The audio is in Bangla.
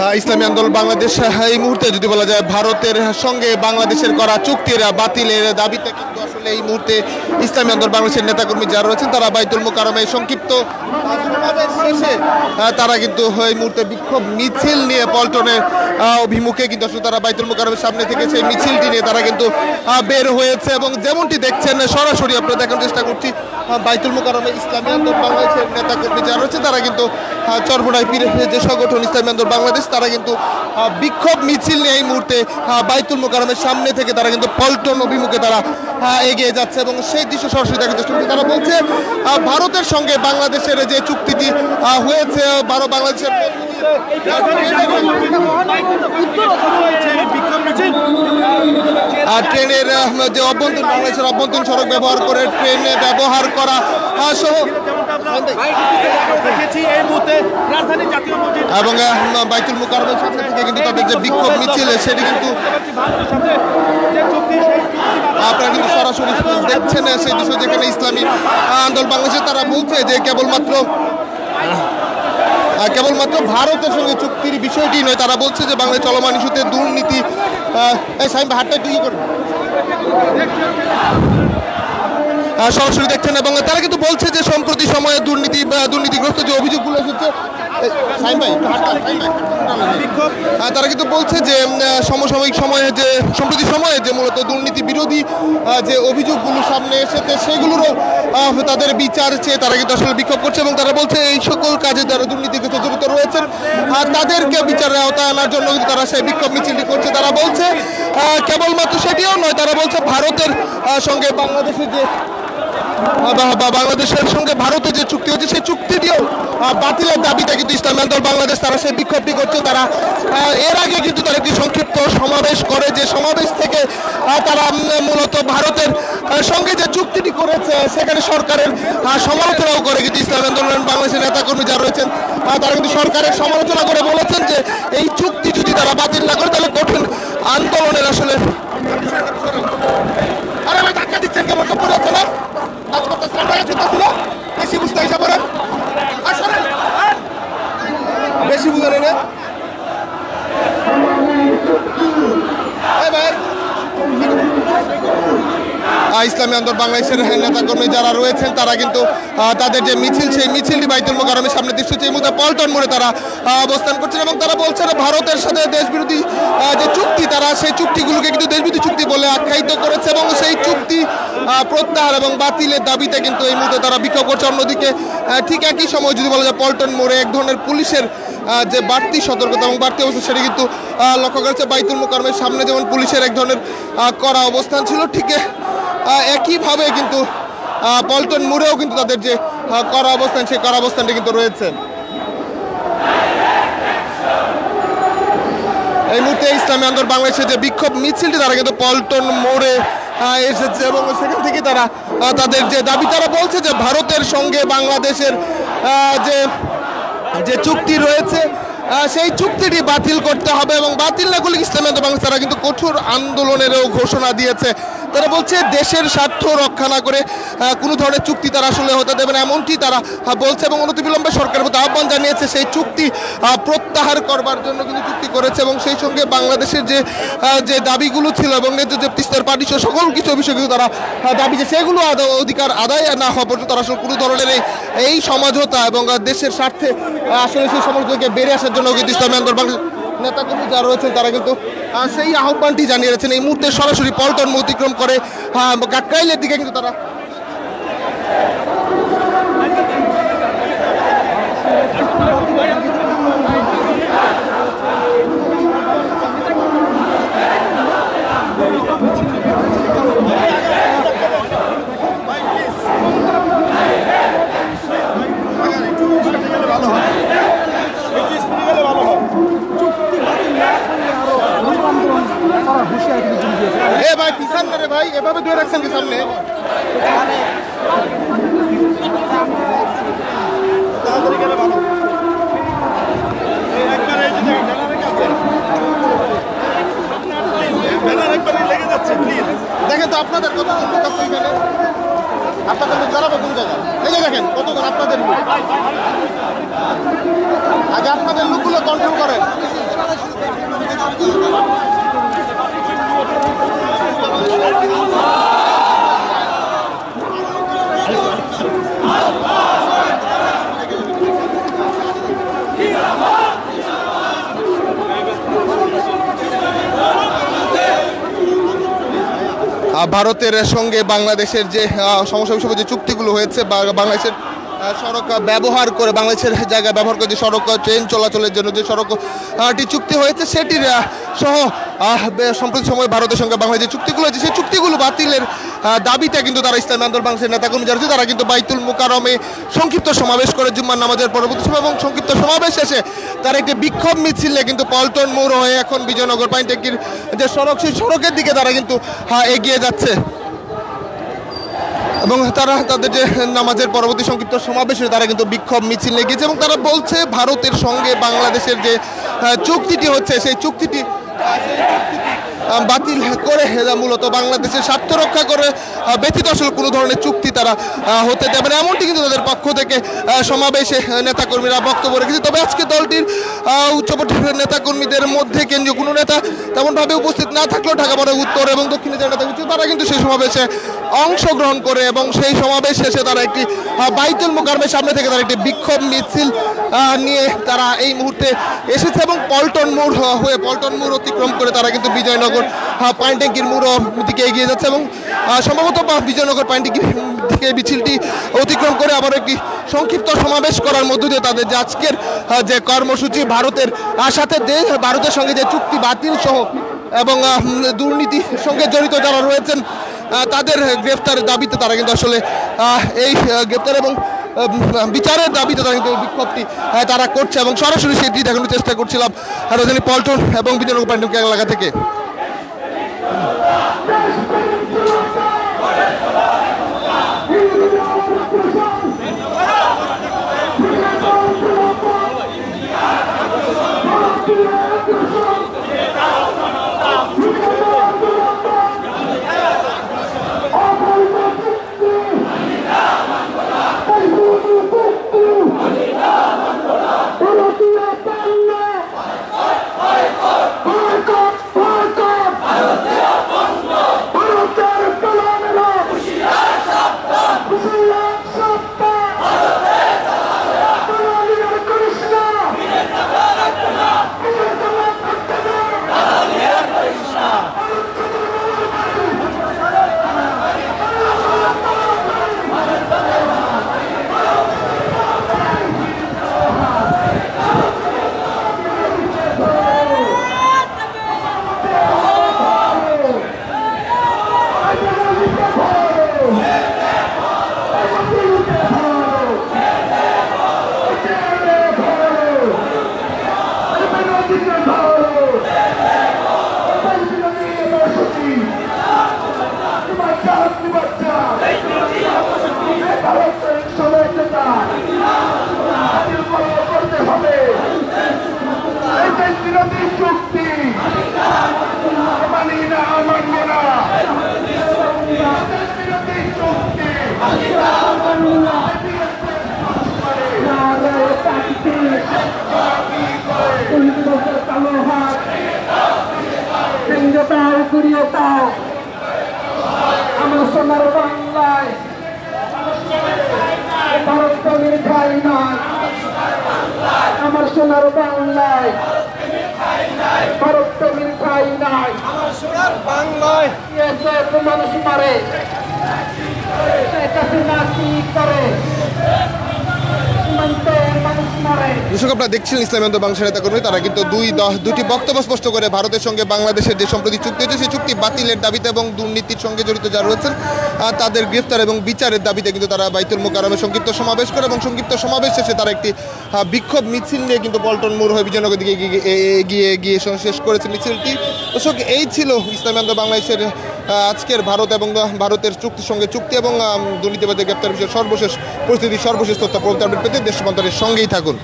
ইসলামী আন্দোলন বাংলাদেশ এই মুহূর্তে যদি বলা যায় ভারতের সঙ্গে বাংলাদেশের করা চুক্তির বাতিলের দাবিতে কিন্তু আসলে এই মুহূর্তে ইসলামী আন্দোলন বাংলাদেশের নেতাকর্মী যারা রয়েছেন তারা বাইতুল মোকাররমে সংক্ষিপ্ত সমাবেশ শেষে তারা কিন্তু এই মুহূর্তে বিক্ষোভ মিছিল নিয়ে পল্টনের অভিমুখে কিন্তু আসলে তারা বাইতুল মোকাররমের সামনে থেকে সেই মিছিলটি নিয়ে তারা কিন্তু বের হয়েছে এবং যেমনটি দেখছেন সরাসরি আপনারা দেখার চেষ্টা করছি বাইতুল মোকাররমে ইসলামী আন্দোলন বাংলাদেশের নেতাকর্মী যারা রয়েছে তারা কিন্তু চরমোনাই পীরের যে সংগঠন ইসলামী আন্দোলন বাংলাদেশ তারা কিন্তু বিক্ষোভ মিছিল নিয়ে এই মুহূর্তে বাইতুল মোকাররমের সামনে থেকে তারা কিন্তু পল্টন অভিমুখে তারা এগিয়ে যাচ্ছে এবং সেই দৃশ্য সরাসরি দেখার চেষ্টা করছে। তারা বলছে ভারতের সঙ্গে বাংলাদেশের যে চুক্তিটি হয়েছে বাংলাদেশের ট্রেনের যে অভ্যন্তরীণ বাংলাদেশের অভ্যন্তরীণ সড়ক ব্যবহার করে ট্রেনে ব্যবহার করা সহ এবং বাইতুল মোকাররমের সামনে থেকে কিন্তু তাদের যে বিক্ষোভ মিছিল সেটি কিন্তু আপনারা কিন্তু সরাসরি দেখছেন সেই দৃশ্য যেখানে ইসলামী আন্দোলন বাংলাদেশে তারা বলছে যে কেবলমাত্র ভারতের সঙ্গে চুক্তির বিষয়টি নয়, তারা বলছে যে বাংলাদেশ চলমান ইস্যুতে দুর্নীতি হাটটা তুলি করবে সরাসরি দেখছেন এবং তারা কিন্তু বলছে যে সম্প্রতি সময়ে দুর্নীতিগ্রস্ত যে অভিযোগগুলো এসেছে তারা কিন্তু বলছে যে সমসাময়িক সময়ে যে সম্প্রতি সময়ে যে মূলত দুর্নীতি বিরোধী যে অভিযোগগুলো সামনে এসেছে সেগুলোরও তাদের বিচার চেয়ে তারা কিন্তু আসলে বিক্ষোভ করছে এবং তারা বলছে এই সকল কাজে যারা দুর্নীতিগ্রস্ত জড়িত রয়েছেন তাদেরকে বিচারের আওতায় আনার জন্য কিন্তু তারা সেই বিক্ষোভ মিছিলটি করছে। তারা বলছে কেবলমাত্র সেটিও নয়, তারা বলছে ভারতের সঙ্গে বাংলাদেশের সঙ্গে ভারতের যে চুক্তি হচ্ছে সেই চুক্তিটিও বাতিলের দাবিতে কিন্তু ইসলামী আন্দোলন বাংলাদেশ তারা সেই বিক্ষোভটি করছে। তারা এর আগে কিন্তু তারা একটি সংক্ষিপ্ত সমাবেশ করে যে সমাবেশ থেকে তারা মূলত ভারতের সঙ্গে যে চুক্তিটি করেছে সেখানে সরকারের সমালোচনাও করে কিন্তু ইসলামী আন্দোলন বাংলাদেশের নেতাকর্মী যারা রয়েছেন তারা কিন্তু সরকারের সমালোচনা করে বলেছেন যে এই চুক্তি যদি তারা বাতিল না করে তাহলে কঠিন আন্দোলনের আসলে দিচ্ছেন কেমন বেশি বুঝতে হিসাব করেন বেশি বুঝে না ইসলামী আন্দোলন বাংলাদেশের নেতাকর্মী যারা রয়েছেন তারা কিন্তু তাদের যে মিছিল সেই মিছিলটি বাইতুল মোকাররমের সামনে দৃশ্য হচ্ছে এই মুহূর্তে পল্টন মোড়ে তারা অবস্থান করছেন এবং তারা বলছেন ভারতের সাথে দেশবিরোধী যে চুক্তি তারা সেই চুক্তিগুলোকে কিন্তু দেশবিরোধী চুক্তি বলে আখ্যায়িত করেছে এবং সেই চুক্তি প্রত্যাহার এবং বাতিলের দাবিতে কিন্তু এই মুহূর্তে তারা বিক্ষোভ করছে। অন্যদিকে ঠিক একই সময় যদি বলা যায় পল্টন মোড়ে এক ধরনের পুলিশের যে বাড়তি সতর্কতা এবং বাড়তি অবস্থা সেটা কিন্তু লক্ষ্য করেছে। বাইতুল মোকাররমের সামনে যেমন পুলিশের এক ধরনের কড়া অবস্থান ছিল ঠিক একইভাবে কিন্তু পল্টন মোড়েও কিন্তু তাদের যে কড়া অবস্থান সেই কড়া অবস্থানটি কিন্তু রয়েছে। এই মুহূর্তে ইসলামী আন্দোলন বাংলাদেশের যে বিক্ষোভ মিছিলটি তারা কিন্তু পল্টন মোড়ে এসেছে এবং সেখান থেকে তারা তাদের যে দাবি তারা বলছে যে ভারতের সঙ্গে বাংলাদেশের যে চুক্তি রয়েছে সেই চুক্তিটি বাতিল করতে হবে এবং বাতিল না করলে ইসলামী আন্দোলন বাংলাদেশ তারা কিন্তু কঠোর আন্দোলনেরও ঘোষণা দিয়েছে। তারা বলছে দেশের স্বার্থ রক্ষা না করে কোনো ধরনের চুক্তি তারা আসলে হতে দেবে না এমনটি তারা বলছে এবং অনতিবিলম্বে সরকারের প্রতি আহ্বান জানিয়েছে সেই চুক্তি প্রত্যাহার করবার জন্য কিন্তু চুক্তি করেছে এবং সেই সঙ্গে বাংলাদেশের যে দাবিগুলো ছিল এবং যে তিস্তার পার্টি সকল কিছু বিষয় কিন্তু তারা দাবি যে সেগুলো অধিকার আদায় না হওয়া পর্যন্ত তারা আসলে কোনো ধরনের এই সমঝোতা এবং দেশের স্বার্থে আসলে সেই সমঝোতাকে বেরিয়ে আসার জন্য কিন্তু ইসলামী আন্দোলন বাংলাদেশ নেতাকর্মী যারা রয়েছেন তারা কিন্তু সেই আহ্বানটি জানিয়ে রেখেছেন। এই মুহূর্তে সরাসরি পল্টন অতিক্রম করে কাকরাইলের দিকে কিন্তু তারা ভাই পিছান না রে ভাই এভাবে ধরে রাখছেন কি সামনে দেখেন তো আপনাদের কত আপনাদের জানাবো কোন জায়গায় এই যে দেখেন কতক্ষণ আপনাদের আগে আপনাদের লোকগুলো কন্ট্রোল করেন। ভারতের সঙ্গে বাংলাদেশের যে সমস্যা বিষয়ে যে চুক্তিগুলো হয়েছে, বাংলাদেশের সড়ক ব্যবহার করে, বাংলাদেশের জায়গা ব্যবহার করে যে সড়ক ট্রেন চলাচলের জন্য যে সড়কটি চুক্তি হয়েছে সেটির সহ সম্প্রতি সময় ভারতের সঙ্গে বাংলাদেশ যে চুক্তিগুলো হয়েছে সেই চুক্তিগুলো বাতিলের দাবিতে কিন্তু তারা ইসলামী আন্দোলন বাংলাদেশের নেতাকর্মী যারা আছে তারা কিন্তু বাইতুল মোকাররমে সংক্ষিপ্ত সমাবেশ করে জুম্মার নামাজের পরবর্তী সময়, এবং সংক্ষিপ্ত সমাবেশ শেষে তারা একটি বিক্ষোভ মিছিলে কিন্তু পল্টন মোড় হয়ে এখন বিজয়নগর পাইন ট্যাঙ্কির যে সড়ক সেই সড়কের দিকে তারা কিন্তু এগিয়ে যাচ্ছে। এবং তারা তাদের যে নামাজের পরবর্তী সংক্ষিপ্ত সমাবেশে তারা কিন্তু বিক্ষোভ মিছিল নিয়ে গিয়েছে এবং তারা বলছে ভারতের সঙ্গে বাংলাদেশের যে চুক্তিটি হচ্ছে সেই চুক্তিটি বাতিল করে মূলত বাংলাদেশের স্বার্থ রক্ষা করে ব্যতীত আসলে কোনো ধরনের চুক্তি তারা হতে দেবে না, এমনটি কিন্তু তাদের পক্ষ থেকে সমাবেশে নেতাকর্মীরা বক্তব্য রেখেছে। তবে আজকে দলটির উচ্চপর্যায়ের নেতাকর্মীদের মধ্যে কেন্দ্রীয় কোনো নেতা তেমনভাবে উপস্থিত না থাকলেও ঢাকা মহানগর উত্তর এবং দক্ষিণে যারা নেতা তারা কিন্তু সেই সমাবেশে অংশগ্রহণ করে এবং সেই সমাবেশ শেষে তারা একটি বাইতুল মোকাররমের সামনে থেকে তারা একটি বিক্ষোভ মিছিল নিয়ে তারা এই মুহূর্তে এসেছে এবং পল্টন মোড় হয়ে পল্টন মোড় অতিক্রম করে তারা কিন্তু বিজয়নগর পাইন ট্যাঙ্কির মোড় দিকে এগিয়ে যাচ্ছে এবং সম্ভবত বিজয়নগর পাইন ট্যাঙ্কির দিকে মিছিলটি অতিক্রম করে আবার একটি সংক্ষিপ্ত সমাবেশ করার মধ্য দিয়ে তাদের যে আজকের যে কর্মসূচি ভারতের সাথে ভারতের সঙ্গে যে চুক্তি বাতিল সহ এবং দুর্নীতির সঙ্গে জড়িত যারা রয়েছেন তাদের গ্রেফতারের দাবিতে তারা কিন্তু আসলে এই গ্রেফতার এবং বিচারের দাবিতে তারা কিন্তু বিক্ষোভটি তারা করছে এবং সরাসরি সেটি দেখানোর চেষ্টা করছিলাম রাজধানী পল্টন এবং বিজয়নগর পাইন ট্যাঙ্কি এলাকা থেকে। আমার সোনার বাংলায় ভারত কবির খাই নাই, আমার সোনার বাংলায় ভারত কবির খাই নাই, আমার সোনার বাংলায় মানুষ মারে কি করে দর্শক আপনারা দেখছিলেন ইসলামী আন্দোলন বাংলাদেশের নেতাকর্মী তারা কিন্তু দুটি বক্তব্য স্পষ্ট করে ভারতের সঙ্গে বাংলাদেশের যে সম্প্রতি চুক্তি হয়েছে সেই চুক্তি বাতিলের দাবিতে এবং দুর্নীতির সঙ্গে জড়িত যারা রয়েছেন তাদের গ্রেফতার এবং বিচারের দাবিতে কিন্তু তারা বাইতুল মোকাররমে সংক্ষিপ্ত সমাবেশ করে এবং সংক্ষিপ্ত সমাবেশ শেষে তারা একটি বিক্ষোভ মিছিল নিয়ে কিন্তু পল্টন মোড় হয়ে বিজয়নগর দিকে এগিয়ে শেষ করেছে মিছিলটি। দর্শক এই ছিল ইসলামী আন্দোলন বাংলাদেশের আজকের ভারত এবং ভারতের চুক্তির সঙ্গে চুক্তি এবং দুর্নীতিবাদের গ্রেফতার বিষয়ে সর্বশেষ পরিস্থিতি সর্বশেষ তথ্য পেতে দেশ মন্ত্রণের সঙ্গেই থাকুন।